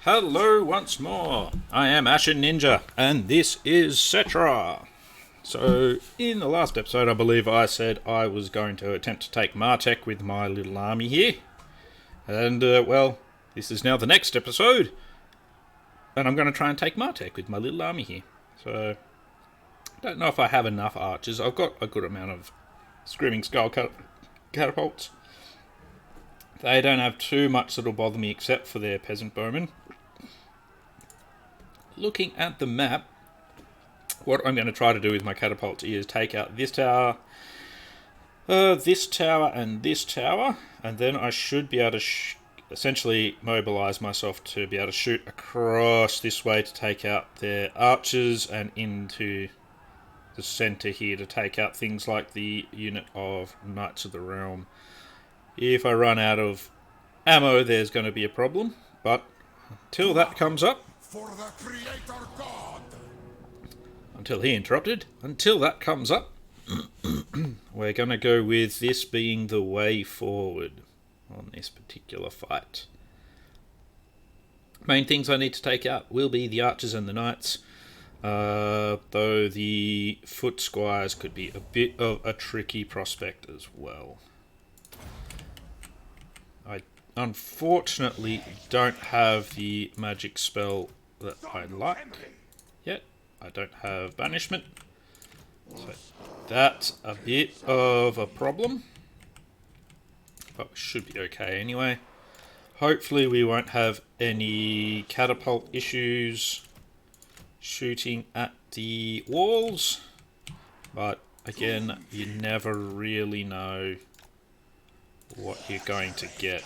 Hello once more. I am Ashen Ninja, and this is Settra. So, in the last episode, I believe I said I was going to attempt to take Martek with my little army here. And, this is now the next episode. And I'm going to try and take Martek with my little army here. So, I don't know if I have enough archers. I've got a good amount of Screaming Skull catapults. They don't have too much that'll bother me except for their peasant bowmen. Looking at the map, what I'm going to try to do with my catapult is take out this tower, and this tower, and then I should be able to essentially mobilise myself to be able to shoot across this way to take out their archers and into the centre here to take out things like the unit of Knights of the Realm. If I run out of ammo, there's going to be a problem, but until that comes up, for the Creator God. Until he interrupted. Until that comes up, we're going to go with this being the way forward on this particular fight. Main things I need to take out will be the archers and the knights, though the foot squires could be a bit of a tricky prospect as well. I unfortunately don't have the magic spell that I like yet. I don't have banishment, so that's a bit of a problem, but we should be okay anyway. Hopefully we won't have any catapult issues shooting at the walls, but again, you never really know what you're going to get.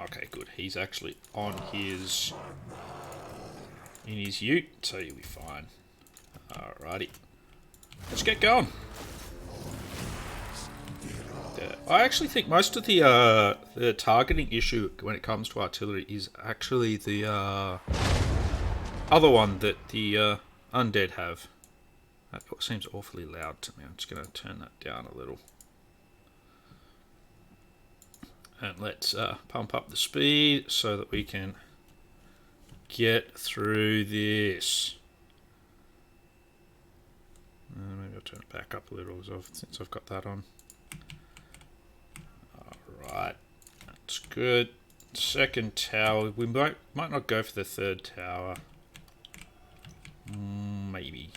Okay, good. He's actually on his ute, so you'll be fine. Alrighty. Let's get going. I actually think most of the targeting issue when it comes to artillery is actually the other one that the undead have. That seems awfully loud to me. I'm just going to turn that down a little. And let's pump up the speed so that we can get through this. Maybe I'll turn it back up a little since I've got that on. Alright, that's good. Second tower. We might not go for the third tower. Maybe.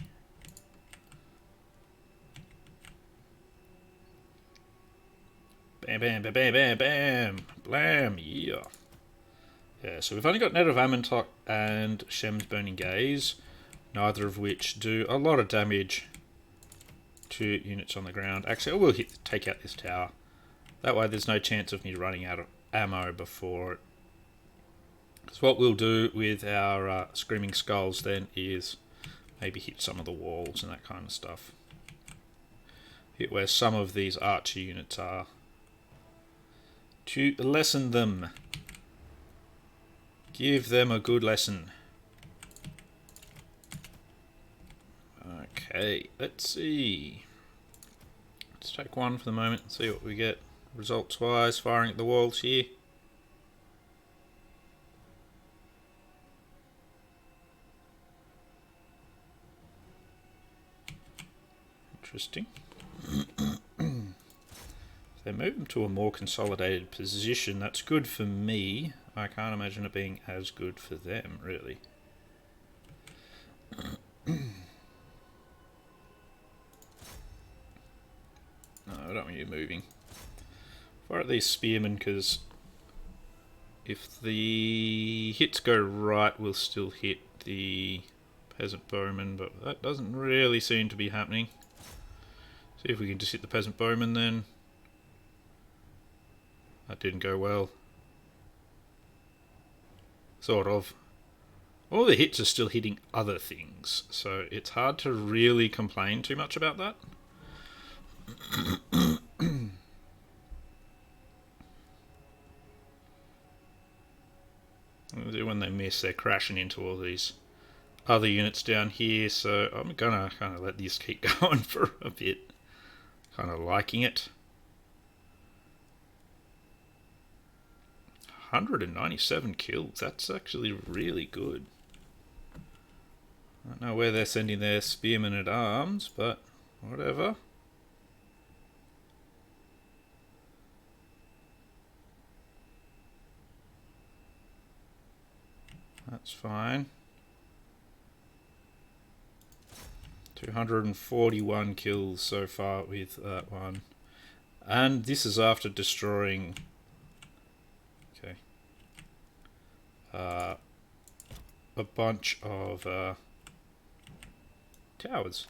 Bam, bam, bam, bam, bam, bam. Blam, yeah. Yeah, so we've only got Net of Amontok and Shem's Burning Gaze, neither of which do a lot of damage to units on the ground. Actually, I will take out this tower. That way there's no chance of me running out of ammo before it. Because what we'll do with our Screaming Skulls then is maybe hit some of the walls and that kind of stuff. Hit where some of these archer units are, to lessen them. Give them a good lesson. Okay, let's see. Let's take one for the moment and see what we get results wise firing at the walls here. Interesting. They move them to a more consolidated position. That's good for me. I can't imagine it being as good for them, really. No, I don't want you moving. Fire at these spearmen, because if the hits go right, we'll still hit the peasant bowman, but that doesn't really seem to be happening. See if we can just hit the peasant bowman then. That didn't go well. Sort of. All the hits are still hitting other things, so it's hard to really complain too much about that. When they miss, they're crashing into all these other units down here, so I'm gonna kind of let this keep going for a bit. Kind of liking it. 197 kills. That's actually really good. I don't know where they're sending their spearmen at arms, but whatever. That's fine. 241 kills so far with that one. And this is after destroying... Okay. A bunch of towers.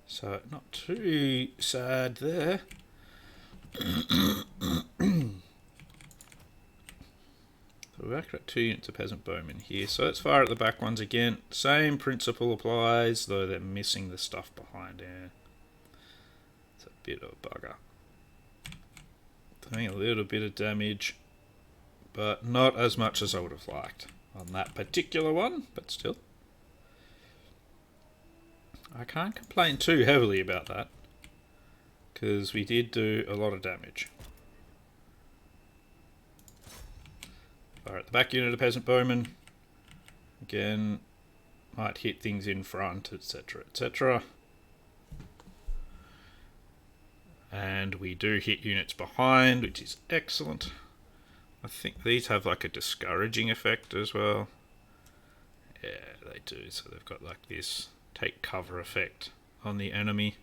So not too sad there. So we've actually got 2 units of peasant bowmen here. So let's fire at the back ones again. Same principle applies, though they're missing the stuff behind there. It's a bit of a bugger. Doing a little bit of damage, but not as much as I would have liked on that particular one, but still. I can't complain too heavily about that, because we did do a lot of damage. Fire at the back unit of peasant bowmen. Again, might hit things in front, etc., etc. And we do hit units behind, which is excellent. I think these have like a discouraging effect as well. Yeah, they do. So they've got like this take cover effect on the enemy.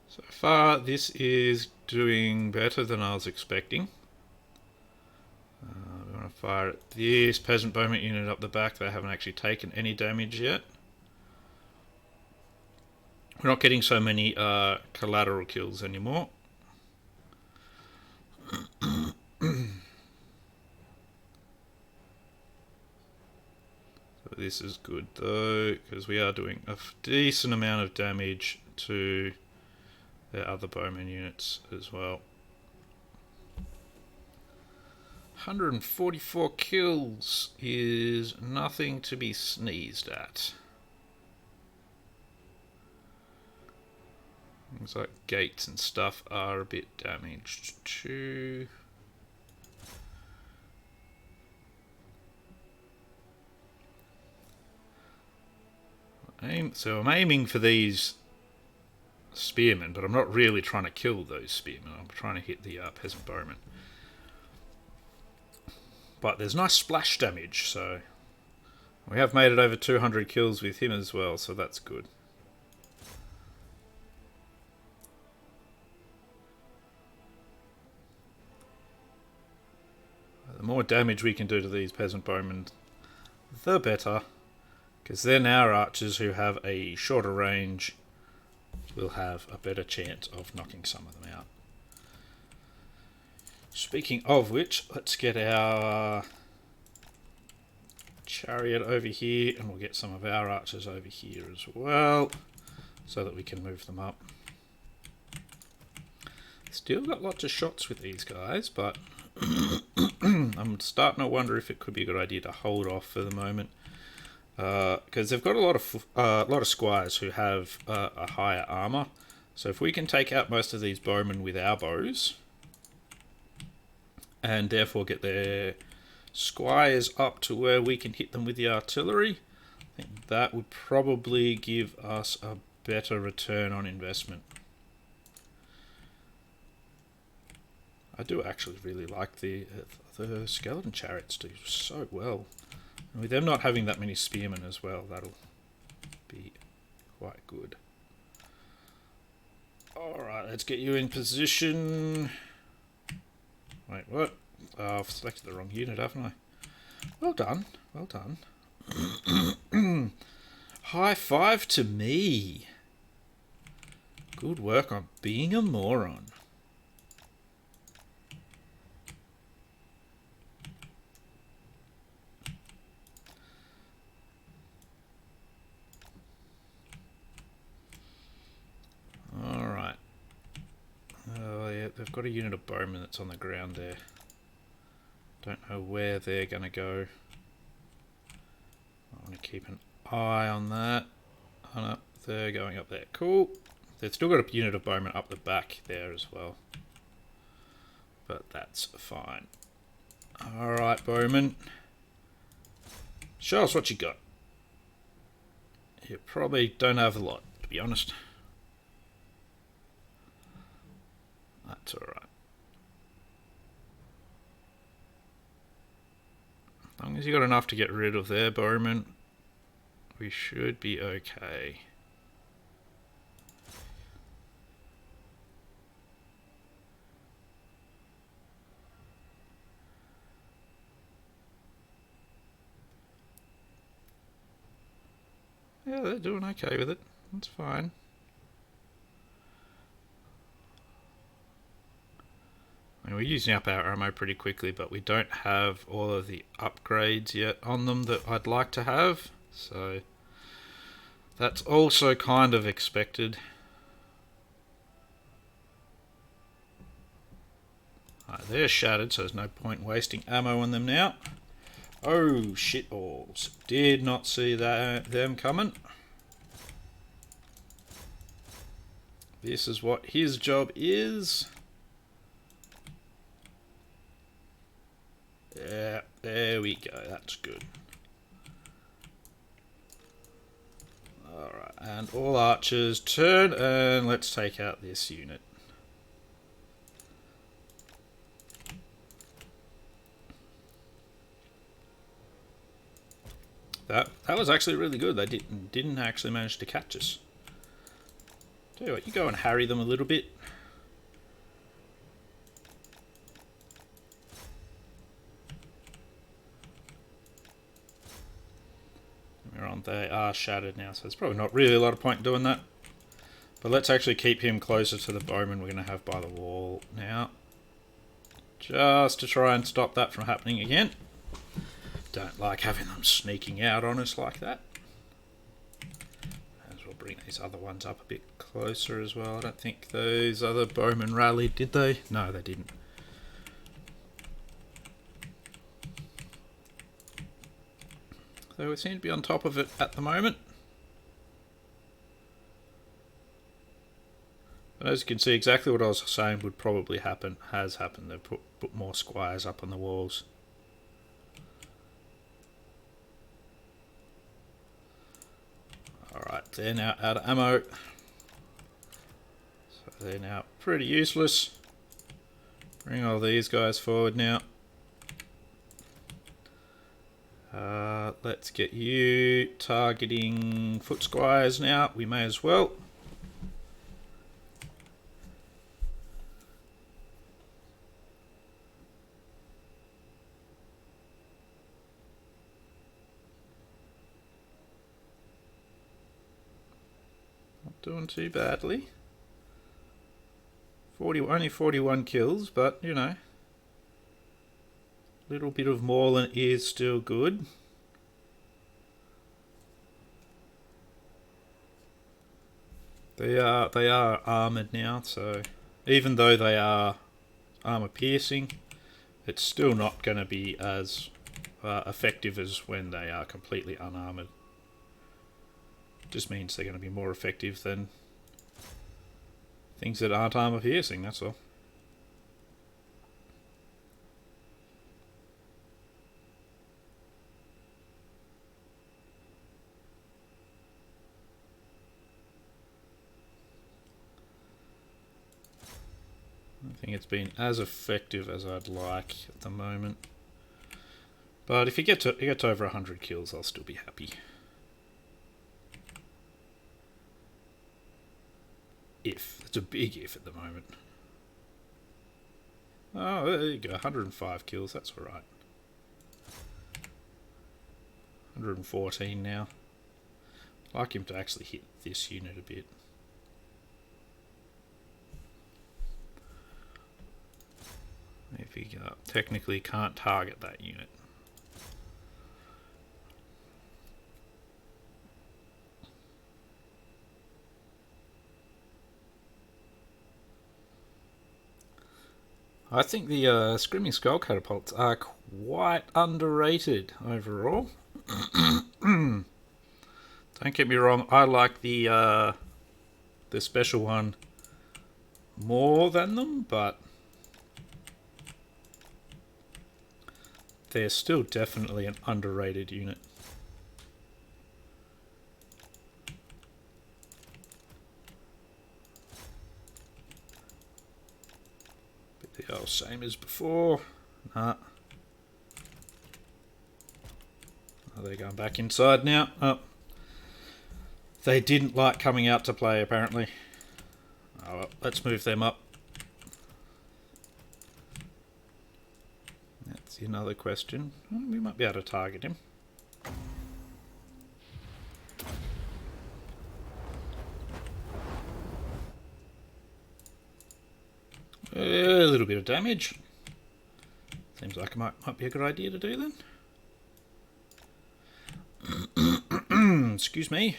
So far, this is doing better than I was expecting. We want to fire at this peasant bowman unit up the back. They haven't actually taken any damage yet. We're not getting so many collateral kills anymore. So this is good though, because we are doing a decent amount of damage to their other bowman units as well. 144 kills is nothing to be sneezed at. Things like gates and stuff are a bit damaged too. So I'm aiming for these spearmen, but I'm not really trying to kill those spearmen. I'm trying to hit the peasant bowman. But there's nice splash damage, so we have made it over 200 kills with him as well, so that's good. The more damage we can do to these peasant bowmen, the better, because then our archers who have a shorter range will have a better chance of knocking some of them out. Speaking of which, let's get our chariot over here, and we'll get some of our archers over here as well, so that we can move them up. Still got lots of shots with these guys, but I'm starting to wonder if it could be a good idea to hold off for the moment, because they've got a lot of squires who have a higher armor. So if we can take out most of these bowmen with our bows, and therefore get their squires up to where we can hit them with the artillery, I think that would probably give us a better return on investment. I do actually really like the skeleton chariots do so well. And with them not having that many spearmen as well, that'll be quite good. Alright, let's get you in position. Wait, what? Oh, I've selected the wrong unit, haven't I? Well done, well done. High five to me. Good work on being a moron. Alright. Oh yeah, they've got a unit of bowmen that's on the ground there. Don't know where they're going to go. I want to keep an eye on that. Oh no, they're going up there. Cool. They've still got a unit of bowmen up the back there as well. But that's fine. Alright, bowmen. Show us what you got. You probably don't have a lot, to be honest. That's alright. As long as you got enough to get rid of their bowmen, we should be okay. Yeah, they're doing okay with it. That's fine. I mean, we're using up our ammo pretty quickly, but we don't have all of the upgrades yet on them that I'd like to have. So that's also kind of expected. Right, they're shattered, so there's no point wasting ammo on them now. Oh, shitballs. Did not see them coming. This is what his job is. Yeah, there we go. That's good. Alright, and all archers turn, and let's take out this unit. That was actually really good. They didn't actually manage to catch us. Tell you what, you go and harry them a little bit. They are shattered now, so there's probably not really a lot of point in doing that. But let's actually keep him closer to the bowman we're going to have by the wall now. Just to try and stop that from happening again. Don't like having them sneaking out on us like that. As we'll bring these other ones up a bit closer as well. I don't think those other bowmen rallied, did they? No, they didn't. So we seem to be on top of it at the moment. But as you can see, exactly what I was saying would probably happen has happened. They've put more squires up on the walls. Alright, they're now out of ammo. So they're now pretty useless. Bring all these guys forward now. Let's get you targeting foot squires now. We may as well. Not doing too badly. Only 41 kills, but you know, a little bit of mauling is still good. They are armoured now, so even though they are armour piercing, it's still not going to be as effective as when they are completely unarmoured. Just means they're going to be more effective than things that aren't armour piercing, that's all. I think it's been as effective as I'd like at the moment. But if you get to over 100 kills, I'll still be happy. If. It's a big if at the moment. Oh, there you go. 105 kills. That's alright. 114 now. I'd like him to actually hit this unit a bit. If he technically can't target that unit. I think the Screaming Skull catapults are quite underrated overall. Don't get me wrong, I like the special one more than them, but they're still definitely an underrated unit. But the old same as before. Nah. Oh, they're going back inside now. Oh. They didn't like coming out to play, apparently. Oh, well, let's move them up. That's another question. We might be able to target him. A little bit of damage. Seems like it might be a good idea to do then. Excuse me.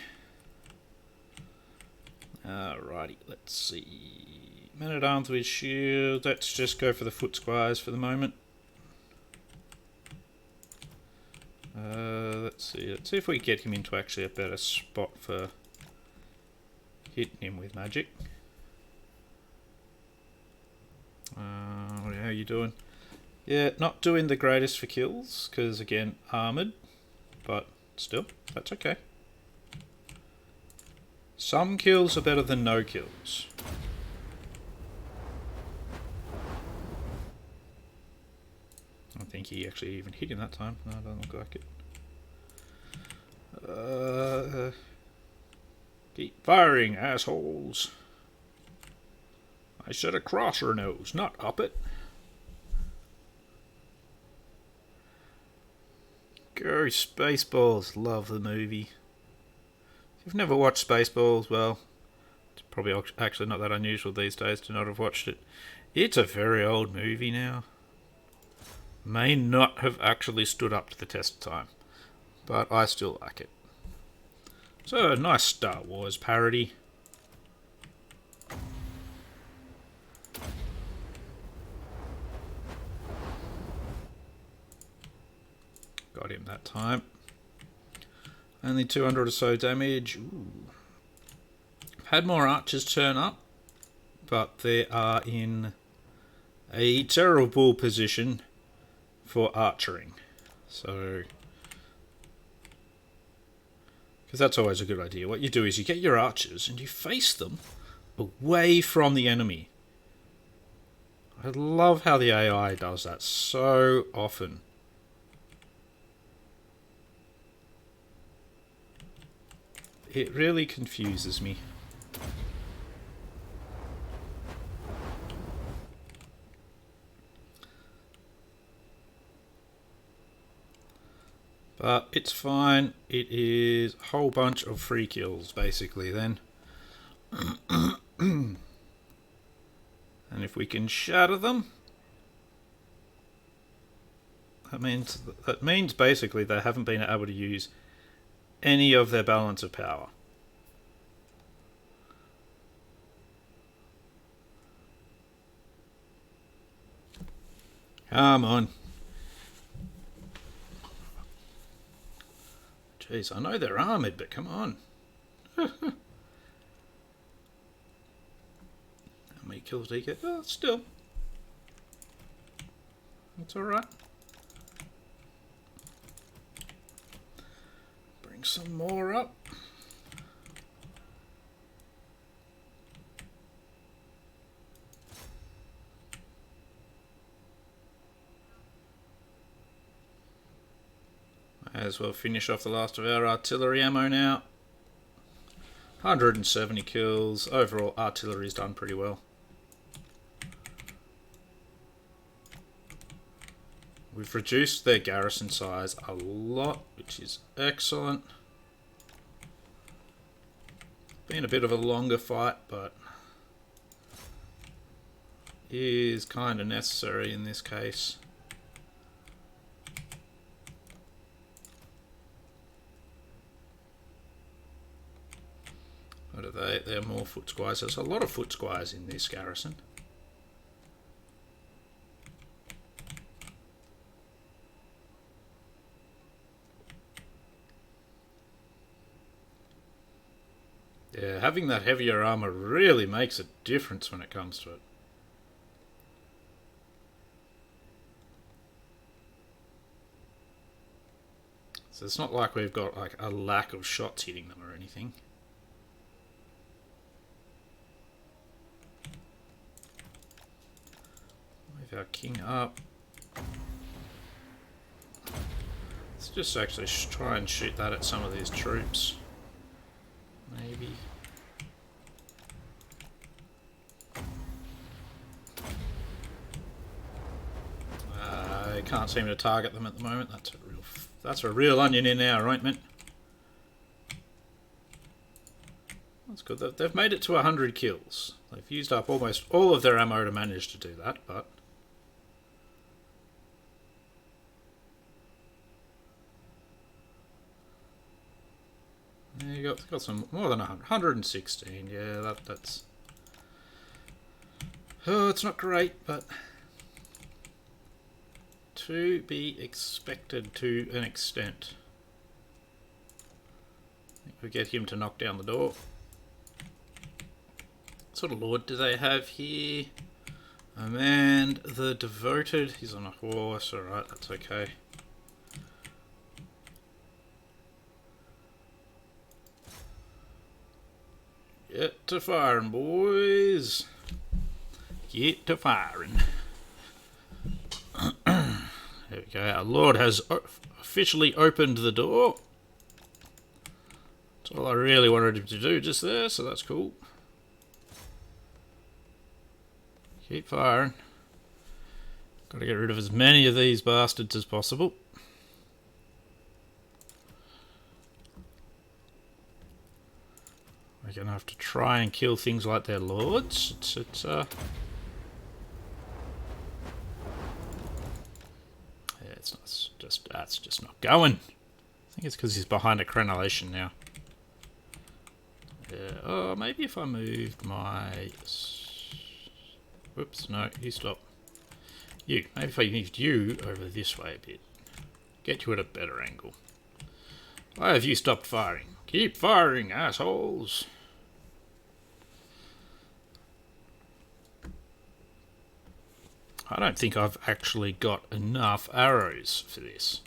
Alrighty, let's see. Man-at-Arms with shield. Let's just go for the foot squires for the moment. Let's see. Let's see if we get him into actually a better spot for hitting him with magic. How are you doing? Yeah, not doing the greatest for kills, because again, armoured, but still, that's okay. Some kills are better than no kills. I don't think he actually even hit him that time. No, it doesn't look like it. Keep firing, assholes. I said across her nose, not up it. Go Spaceballs, love the movie. If you've never watched Spaceballs, well, it's probably actually not that unusual these days to not have watched it. It's a very old movie now. May not have actually stood up to the test of time, but I still like it. So, a nice Star Wars parody. Got him that time. Only 200 or so damage. Ooh. I've had more archers turn up, but they are in a terrible position for archering. So, because that's always a good idea. What you do is you get your archers and you face them away from the enemy. I love how the AI does that so often. It really confuses me. But it's fine. It is a whole bunch of free kills, basically, then. And if we can shatter them, that means basically they haven't been able to use any of their balance of power. Come on. Jeez, I know they're armoured, but come on. How many kills do you get? Oh, still. That's alright. Bring some more up. May as well finish off the last of our artillery ammo now. 170 kills. Overall, artillery's done pretty well. We've reduced their garrison size a lot, which is excellent. Been a bit of a longer fight, but is kind of necessary in this case. What are they? They're more foot squires. There's a lot of foot squires in this garrison. Yeah, having that heavier armor really makes a difference when it comes to it. So it's not like we've got like a lack of shots hitting them or anything. Move our king up. Let's just actually try and shoot that at some of these troops. Maybe. I can't seem to target them at the moment. That's a real onion in our ointment. That's good. They've made it to 100 kills. They've used up almost all of their ammo to manage to do that, but yeah, you got some more than 100, 116. Yeah, that's. Oh, it's not great, but to be expected to an extent. I think we get him to knock down the door. What sort of lord do they have here? And the devoted. He's on a horse. Alright, that's okay. Get to firing, boys. Get to firing. There we go. Our Lord has officially opened the door. That's all I really wanted him to do just there, so that's cool. Keep firing. Got to get rid of as many of these bastards as possible. We're going to have to try and kill things like their lords. That's just not going. I think it's because he's behind a crenellation now. Yeah. Oh, maybe if I moved my... Whoops, no, you stop. You. Maybe if I moved you over this way a bit. Get you at a better angle. Why have you stopped firing? Keep firing, assholes! I don't think I've actually got enough arrows for this.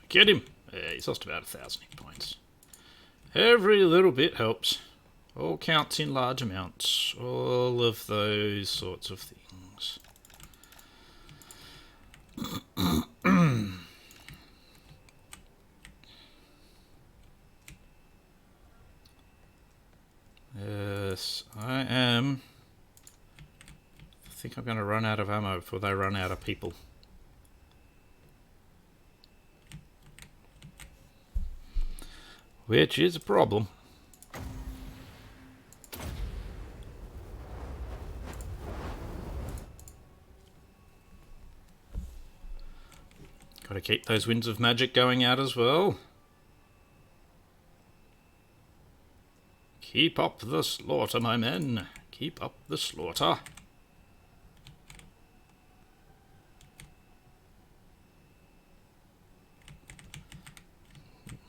Get him! He's lost about 1,000 hit points. Every little bit helps. All counts in large amounts. All of those sorts of things. Yes, I am. I think I'm going to run out of ammo before they run out of people. Which is a problem. Got to keep those winds of magic going out as well. Keep up the slaughter, my men. Keep up the slaughter.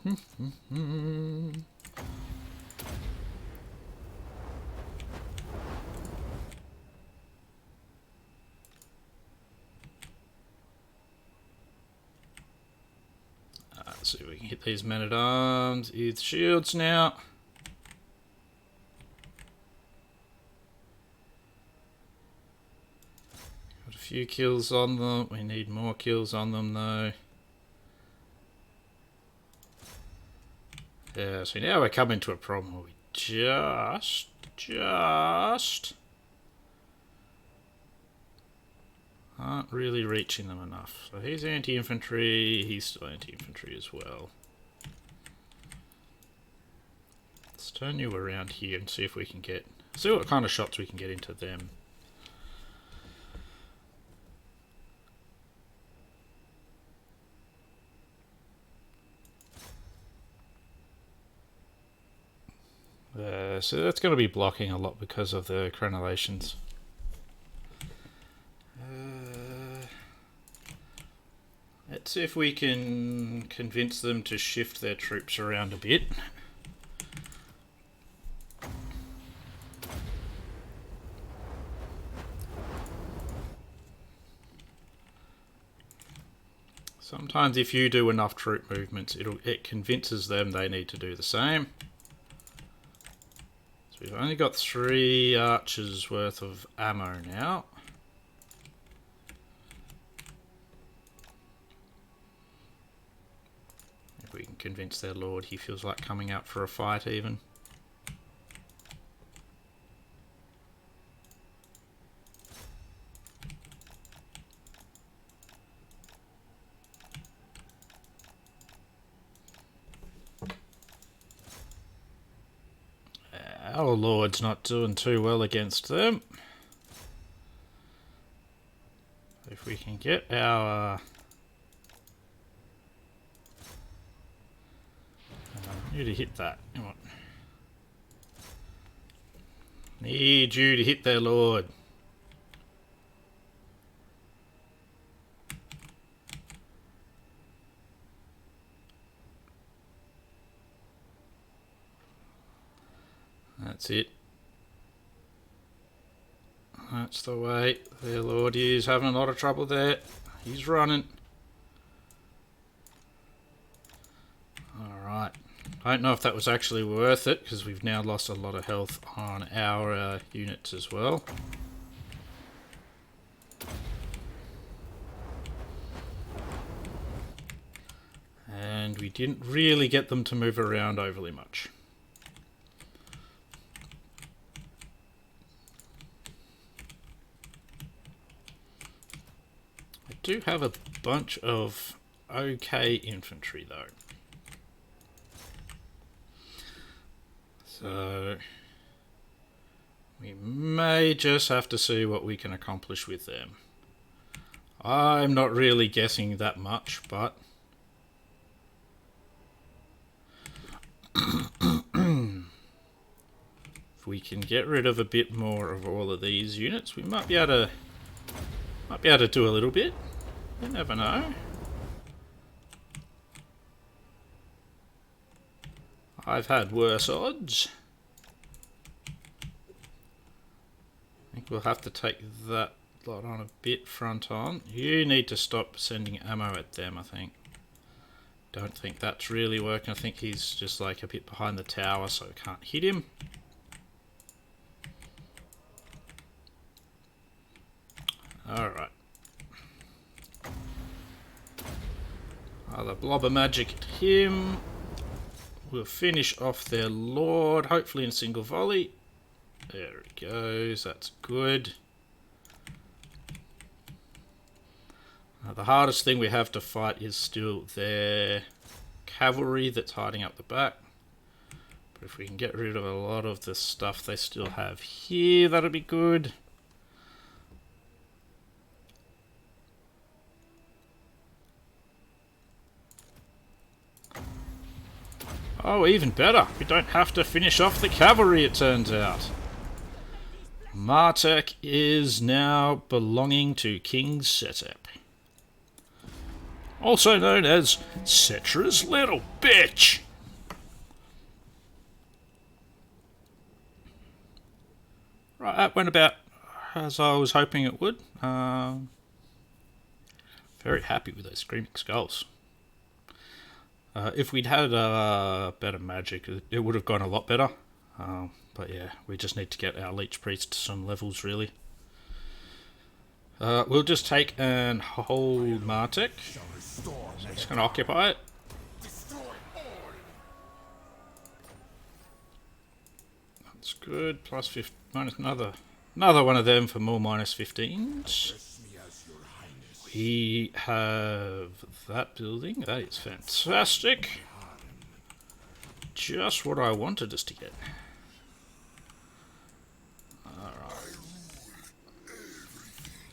Let's see if we can hit these men-at-arms with shields now. Got a few kills on them. We need more kills on them though. Yeah, so now we're coming to a problem where we just aren't really reaching them enough. So he's anti-infantry, he's still anti-infantry as well. Let's turn you around here and see if we can see what kind of shots we can get into them. So that's going to be blocking a lot because of the crenellations. Let's see if we can convince them to shift their troops around a bit. Sometimes if you do enough troop movements, it convinces them they need to do the same. So we've only got 3 archers worth of ammo now. If we can convince their lord he feels like coming out for a fight even. Our lord's not doing too well against them. If we can get our... need to hit that. Come on. Need you to hit their lord. That's it. That's the way. Their lord is having a lot of trouble there. He's running. Alright. I don't know if that was actually worth it, because we've now lost a lot of health on our units as well. And we didn't really get them to move around overly much. I do have a bunch of okay infantry though. So we may just have to see what we can accomplish with them. I'm not really guessing that much, but if we can get rid of a bit more of all of these units, we might be able to do a little bit. You never know. I've had worse odds. I think we'll have to take that lot on a bit front on. You need to stop sending ammo at them, I think. Don't think that's really working. I think he's just like a bit behind the tower, so we can't hit him. Alright. The blob of magic at him. We'll finish off their lord, hopefully in a single volley. There it goes, that's good. The hardest thing we have to fight is still their cavalry that's hiding up the back. But if we can get rid of a lot of the stuff they still have here, that'll be good. Oh, even better. We don't have to finish off the cavalry, it turns out. Martek is now belonging to King Settra, also known as Settra's little bitch. Right, that went about as I was hoping it would. Very happy with those screaming skulls. If we'd had better magic, it would have gone a lot better. But yeah, we just need to get our Leech Priest to some levels, really. We'll just take and hold Martek. So just going to occupy it. That's good. Plus 15, minus another one of them for more minus 15s. We have that building. That is fantastic. Just what I wanted us to get. Alright.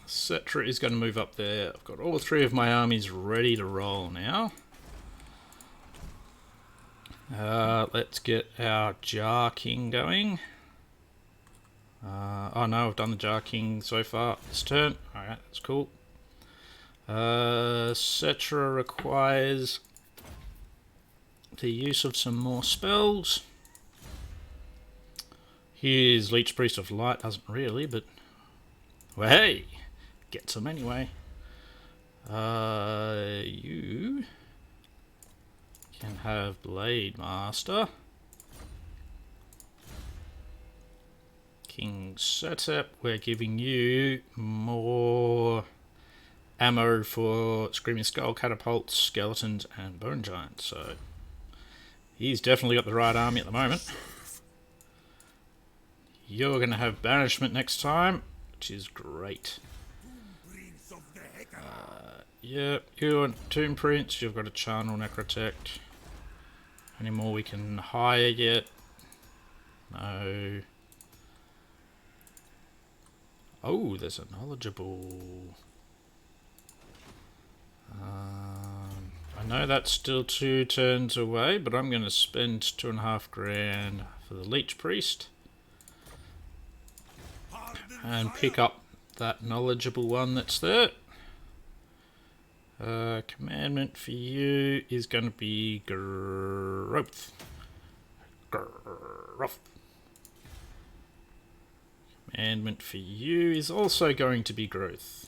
Settra is going to move up there. I've got all 3 of my armies ready to roll now. Let's get our Jar King going. Oh no, I've done the Jar King so far this turn. Alright, that's cool. Settra requires the use of some more spells. His Leech Priest of Light doesn't really, but... well, hey! Get some anyway. You can have Blade Master. King Settra, we're giving you more ammo for Screaming Skull, Catapults, Skeletons, and Bone Giants. So he's definitely got the right army at the moment. You're going to have Banishment next time, which is great. Yeah, you want Tomb Prince, you've got a Charnel Necrotect. Any more we can hire yet? No. Oh, there's a knowledgeable. I know that's still 2 turns away, but I'm going to spend 2.5 grand for the Leech Priest. And pick up that knowledgeable one that's there. Commandment for you is going to be growth. Growth. Commandment for you is also going to be growth.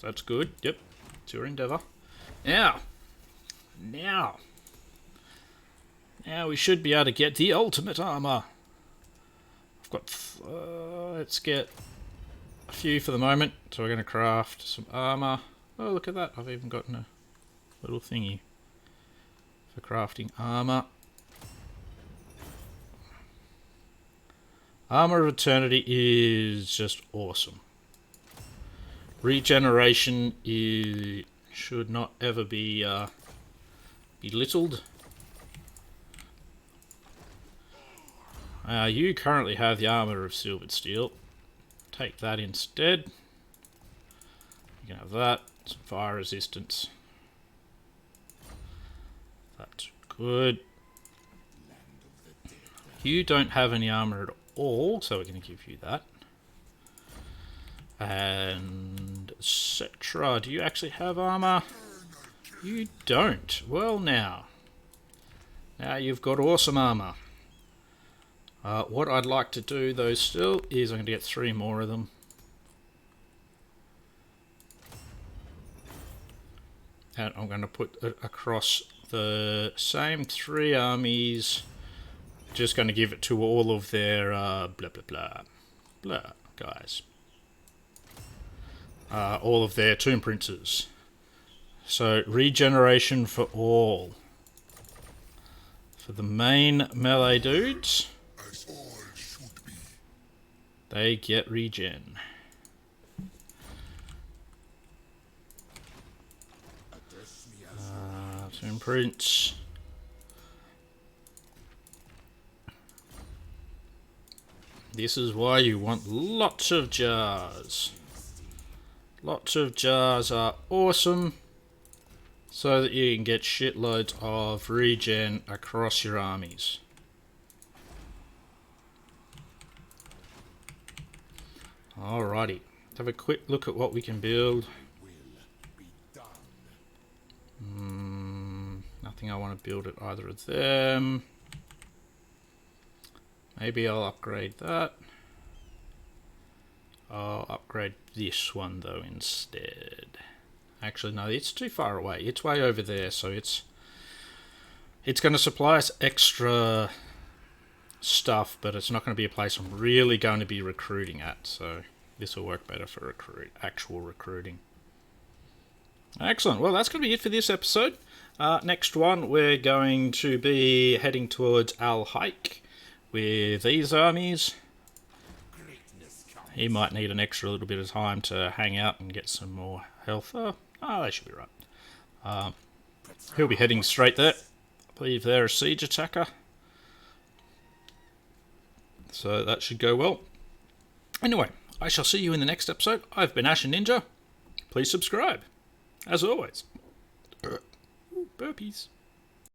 That's good. Yep, it's your endeavour. Now we should be able to get the ultimate armour. I've got. Let's get a few for the moment. So we're going to craft some armour. Oh, look at that! I've even gotten a little thingy for crafting armour. Armour of Eternity is just awesome. Regeneration should not ever be belittled. You currently have the Armour of Silvered Steel. Take that instead. You can have that. Some fire resistance. That's good. You don't have any armour at all, so we're going to give you that. And Settra, do you actually have armour? You don't. Well, now you've got awesome armour. What I'd like to do though still is I'm going to get 3 more of them. And I'm going to put it across the same 3 armies. Just going to give it to all of their blah blah blah blah guys. All of their Tomb Princes. So regeneration for all. For the main melee dudes, they get regen. Tomb Prince. This is why you want lots of jars. Lots of jars are awesome, so that you can get shitloads of regen across your armies. Alrighty, have a quick look at what we can build. Nothing I want to build at either of them. Maybe I'll upgrade that. I'll upgrade this one though instead. Actually no, it's too far away. It's way over there, so it's going to supply us extra stuff, but it's not going to be a place I'm really going to be recruiting at, so this will work better for actual recruiting. Excellent. Well, that's going to be it for this episode. Next one, we're going to be heading towards Al Haik with these armies. He might need an extra little bit of time to hang out and get some more health. They should be right. He'll be heading straight there. I believe they're a siege attacker. So that should go well. Anyway, I shall see you in the next episode. I've been Ashen Ninja. Please subscribe. As always. Burpees.